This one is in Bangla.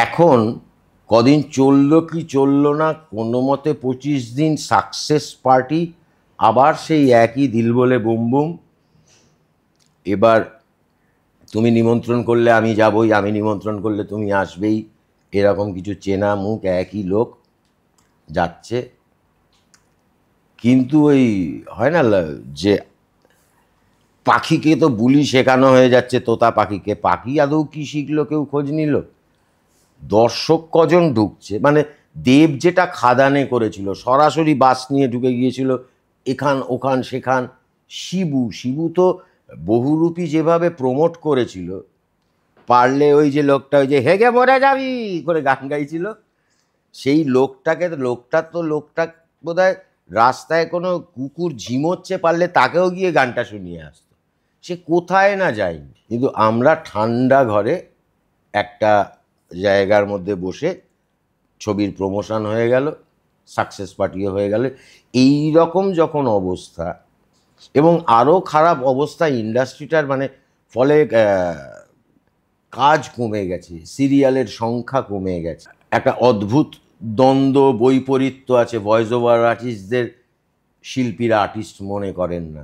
এখন কদিন চললো কি চললো না, কোনো মতে 25 দিন সাকসেস পার্টি, আবার সেই একই দিল বলে বুম বুম। এবার তুমি নিমন্ত্রণ করলে আমি যাবই, আমি নিমন্ত্রণ করলে তুমি আসবেই, এরকম কিছু চেনা মুখ, একই লোক যাচ্ছে। কিন্তু ওই হয় না যে পাখিকে তো বুলি শেখানো হয়ে যাচ্ছে, তোতা পাখিকে। পাখি আদৌ কি শিখলো, কেউ খোঁজ নিল? দর্শক কজন ঢুকছে, মানে দেব যেটা খাদানে করেছিল, সরাসরি বাস নিয়ে ঢুকে গিয়েছিল এখান ওখান সেখান। শিবু শিবু তো বহুরূপী যেভাবে প্রমোট করেছিল, পারলে ওই যে লোকটা ওই যে হেগে মরে যাবি করে গান গাইছিল, সেই লোকটা বোধহয় রাস্তায় কোনো কুকুর ঝিমোচ্ছে, পারলে তাকেও গিয়ে গানটা শুনিয়ে আসতো। সে কোথায় না যায়নি। কিন্তু আমরা ঠান্ডা ঘরে একটা জায়গার মধ্যে বসে ছবির প্রমোশন হয়ে গেল, সাকসেস পার্টিও হয়ে গেল। এই রকম যখন অবস্থা, এবং আরও খারাপ অবস্থা ইন্ডাস্ট্রিটার, মানে ফলে কাজ কমে গেছে, সিরিয়ালের সংখ্যা কমে গেছে, একটা অদ্ভুত দ্বন্দ্ব বৈপরীত্য আছে। ভয়েস ওভার আর্টিস্টদের শিল্পীরা আর্টিস্ট মনে করেন না,